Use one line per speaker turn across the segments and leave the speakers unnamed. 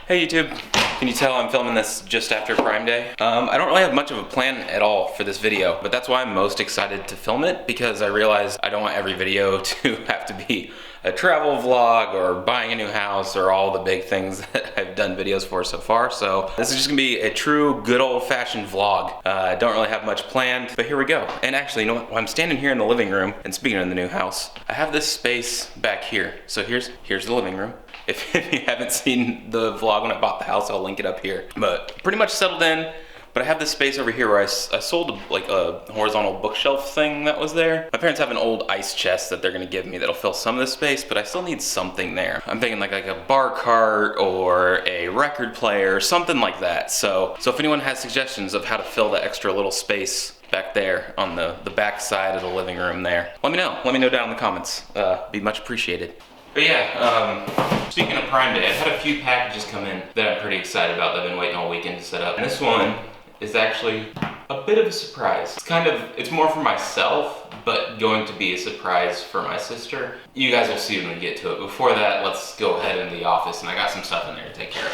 Hey YouTube, can you tell I'm filming this just after Prime Day? I don't really have much of a plan at all for this video, but that's why I'm most excited to film it, because I realize I don't want every video to have to be a travel vlog or buying a new house or all the big things that I've done videos for so far. So this is just gonna be a true good old-fashioned vlog. I don't really have much planned, but here we go. And actually, you know what? While I'm standing here in the living room, and speaking of the new house, I have this space back here. So here's the living room. If you haven't seen the vlog when I bought the house, I'll link it up here. But pretty much settled in. But I have this space over here where I sold like a horizontal bookshelf thing that was there. My parents have an old ice chest that they're gonna give me that'll fill some of this space, but I still need something there. I'm thinking like a bar cart or a record player, something like that. So if anyone has suggestions of how to fill the extra little space back there on the back side of the living room there, let me know. Let me know down in the comments. Be much appreciated. But yeah, speaking of Prime Day, I've had a few packages come in that I'm pretty excited about that I've been waiting all weekend to set up. And this one is actually a bit of a surprise. It's more for myself, but going to be a surprise for my sister. You guys will see when we get to it. Before that, let's go ahead into the office, and I got some stuff in there to take care of.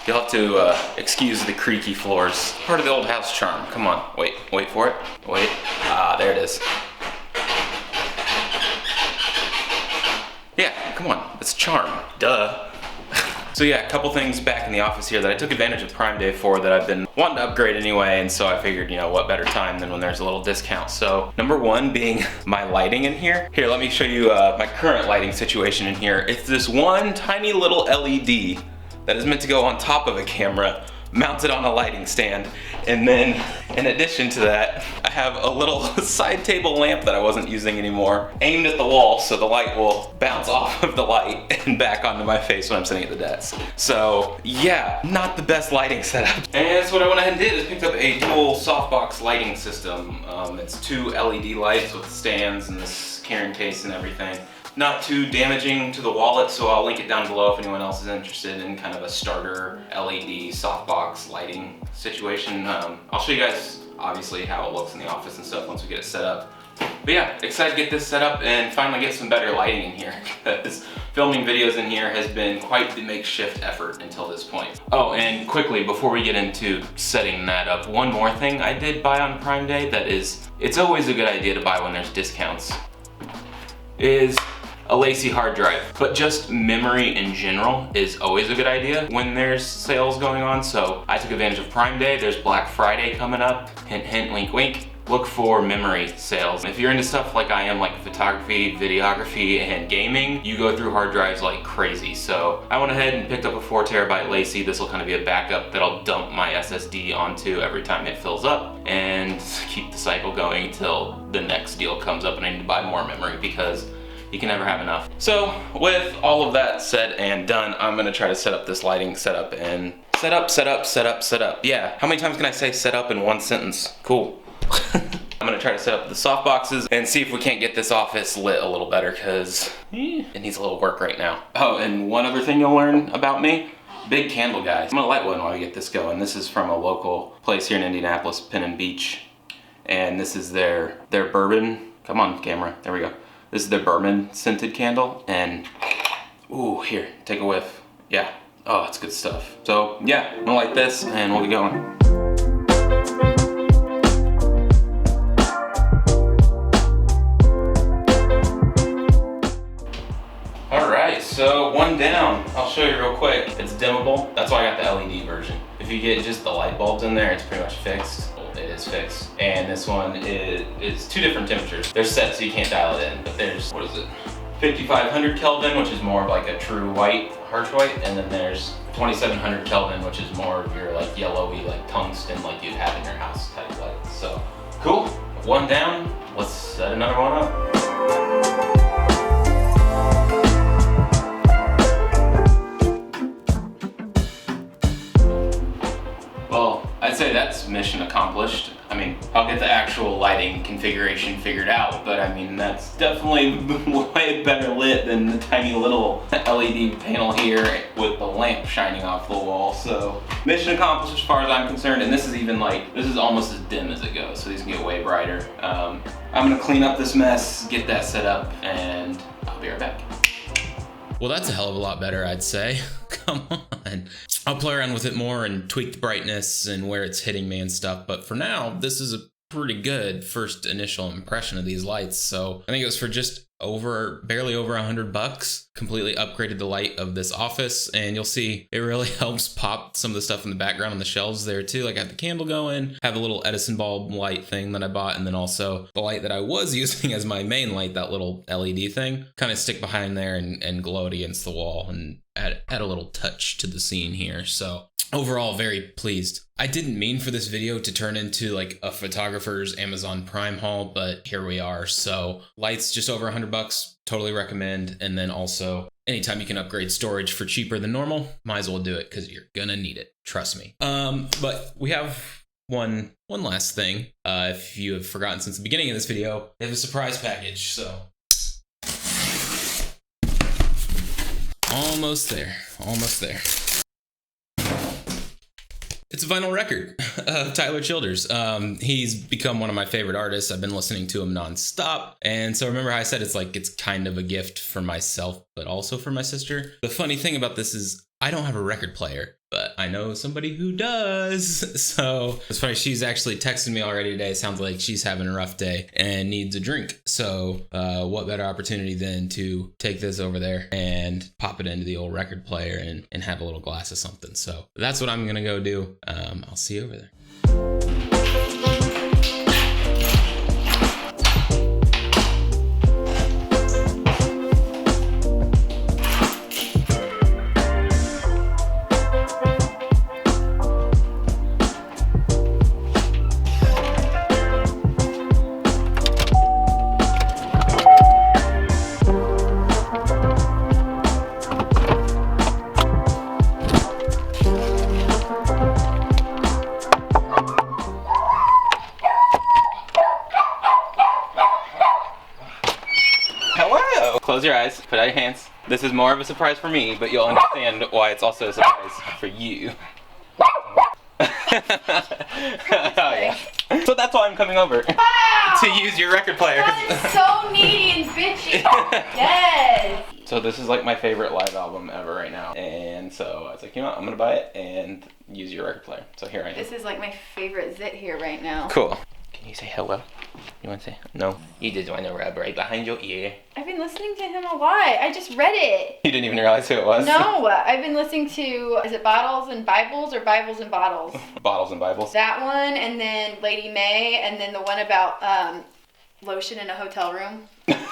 You'll have to excuse the creaky floors. Part of the old house charm. Come on, wait for it. Wait, there it is. Yeah, come on, it's charm, duh. So yeah, a couple things back in the office here that I took advantage of Prime Day for that I've been wanting to upgrade anyway, and so I figured, you know, what better time than when there's a little discount. So number one being my lighting in here. Here, let me show you my current lighting situation in here. It's this one tiny little LED that is meant to go on top of a camera, mounted on a lighting stand. And then, in addition to that, I have a little side table lamp that I wasn't using anymore, aimed at the wall so the light will bounce off of the light and back onto my face when I'm sitting at the desk. So yeah, not the best lighting setup. And so what I went ahead and did is picked up a dual softbox lighting system. It's two LED lights with stands and this carrying case and everything. Not too damaging to the wallet, so I'll link it down below if anyone else is interested in kind of a starter LED softbox lighting situation. I'll show you guys obviously how it looks in the office and stuff once we get it set up. But yeah, excited to get this set up and finally get some better lighting in here, because filming videos in here has been quite the makeshift effort until this point. Oh, and quickly, before we get into setting that up, one more thing I did buy on Prime Day it's always a good idea to buy when there's discounts, is a LaCie hard drive. But just memory in general is always a good idea when there's sales going on. So I took advantage of Prime Day. There's Black Friday coming up. Hint, hint, wink, wink. Look for memory sales. If you're into stuff like I am, like photography, videography, and gaming, you go through hard drives like crazy. So I went ahead and picked up a 4 terabyte LaCie. This will kind of be a backup that I'll dump my SSD onto every time it fills up and keep the cycle going until the next deal comes up and I need to buy more memory, because you can never have enough. So with all of that said and done, I'm gonna try to set up this lighting setup and set up. Yeah, how many times can I say set up in one sentence? Cool. I'm gonna try to set up the soft boxes and see if we can't get this office lit a little better, because it needs a little work right now. Oh, and one other thing you'll learn about me, big candle guy. I'm gonna light one while we get this going. This is from a local place here in Indianapolis, Penn Beach. And this is their bourbon, come on camera, there we go. This is their bourbon scented candle, and ooh, here, take a whiff. Yeah, oh, it's good stuff. So yeah, I'm gonna light this and we'll get going. Alright, so one down. I'll show you real quick. It's dimmable, that's why I got the LED version. If you get just the light bulbs in there, it's pretty much fixed. It is fixed. And this one is two different temperatures. They're set so you can't dial it in, but there's, what is it? 5500 Kelvin, which is more of like a true white, harsh white, and then there's 2700 Kelvin, which is more of your like yellowy, like tungsten, like you'd have in your house type light. So, cool, one down, let's set another one up. Well, I'd say that's mission accomplished. I mean, I'll get the actual lighting configuration figured out, but I mean, that's definitely way better lit than the tiny little LED panel here with the lamp shining off the wall. So, mission accomplished as far as I'm concerned, and this is even like, this is almost as dim as it goes, so these can get way brighter. I'm gonna clean up this mess, get that set up, and I'll be right back.
Well, that's a hell of a lot better, I'd say. Come on. I'll play around with it more and tweak the brightness and where it's hitting me and stuff, but for now, this is a pretty good first initial impression of these lights. So I think it was for just barely over $100. Completely upgraded the light of this office, and you'll see it really helps pop some of the stuff in the background on the shelves there too. Like I have the candle going, have a little Edison bulb light thing that I bought, and then also the light that I was using as my main light, that little LED thing, kind of stick behind there and glow it against the wall and add a little touch to the scene here. So overall, very pleased. I didn't mean for this video to turn into like a photographer's Amazon Prime haul, but here we are. So lights just over $100, totally recommend. And then also anytime you can upgrade storage for cheaper than normal, might as well do it because you're gonna need it. Trust me. But we have one last thing. If you have forgotten since the beginning of this video, we have a surprise package. So almost there. It's a vinyl record of Tyler Childers. He's become one of my favorite artists. I've been listening to him nonstop. And so remember how I said it's kind of a gift for myself, but also for my sister. The funny thing about this is I don't have a record player, but I know somebody who does. So it's funny, she's actually texted me already today. It sounds like she's having a rough day and needs a drink. So what better opportunity than to take this over there and pop it into the old record player and have a little glass of something. So that's what I'm gonna go do. I'll see you over there. Close your eyes, put out your hands. This is more of a surprise for me, but you'll understand why it's also a surprise for you. Oh, yeah. So that's why I'm coming over.
Wow!
To use your record player.
That is so needy and bitchy. Yes!
So this is like my favorite live album ever right now. And so I was like, you know what, I'm gonna buy it and use your record player. So here I am.
This is like my favorite zit here right now.
Cool. Can you say hello? You want to say? No. You just want to rub right behind your ear.
I've been listening to him a lot. I just read it.
You didn't even realize who it was?
No, I've been listening to, is it Bottles and Bibles or Bibles and Bottles?
Bottles and Bibles.
That one, and then Lady May, and then the one about lotion in a hotel room.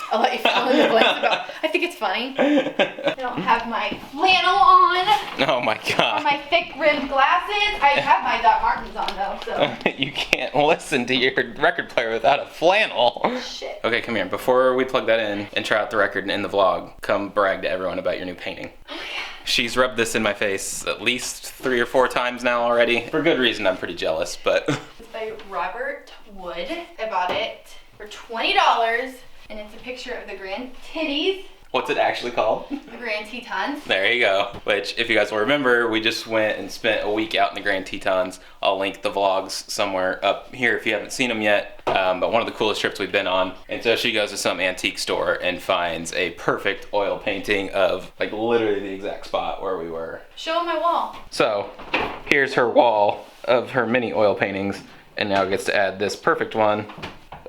I'll let you fill in the blanks about. I think it's funny. I don't have my flannel on.
Oh my god.
Or my thick rimmed glasses. I have my Doc Martens on though, so.
You can't listen to your record player without a flannel.
Shit.
Okay, come here. Before we plug that in and try out the record and end the vlog, come brag to everyone about your new painting.
Oh yeah.
She's rubbed this in my face at least 3 or 4 times now already. For good reason, I'm pretty jealous, but.
It's by Robert Wood. I bought it for $20. And it's a picture of the Grand Titties.
What's it actually called?
The Grand Tetons.
There you go. Which, if you guys will remember, we just went and spent a week out in the Grand Tetons. I'll link the vlogs somewhere up here if you haven't seen them yet. But one of the coolest trips we've been on. And so she goes to some antique store and finds a perfect oil painting of like literally the exact spot where we were.
Show them my wall.
So here's her wall of her mini oil paintings. And now gets to add this perfect one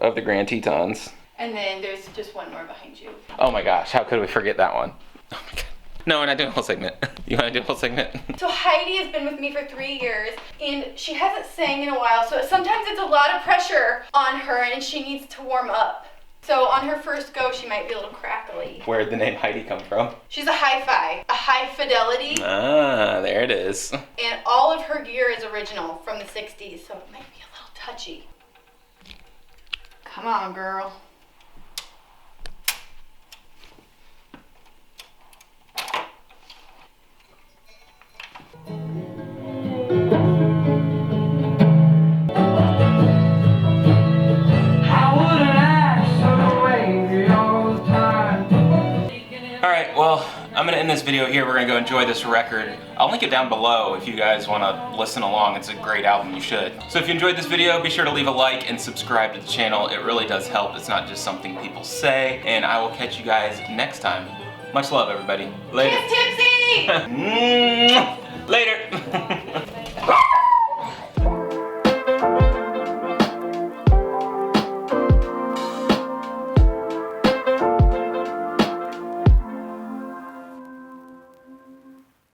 of the Grand Tetons.
And then there's just one more behind you.
Oh my gosh, how could we forget that one? Oh my god. No, we're not doing a whole segment. You want to do a whole segment?
So Heidi has been with me for 3 years, and she hasn't sang in a while, so sometimes it's a lot of pressure on her, and she needs to warm up. So on her first go, she might be a little crackly.
Where'd the name Heidi come from?
She's a hi-fi, a high fidelity.
Ah, there it is.
And all of her gear is original from the 60s, so it might be a little touchy. Come on, girl.
Alright, well, I'm going to end this video here. We're going to go enjoy this record. I'll link it down below if you guys want to listen along. It's a great album, you should. So if you enjoyed this video, be sure to leave a like and subscribe to the channel. It really does help. It's not just something people say. And I will catch you guys next time. Much love, everybody. Later.
Kiss Tipsy!
Mwah.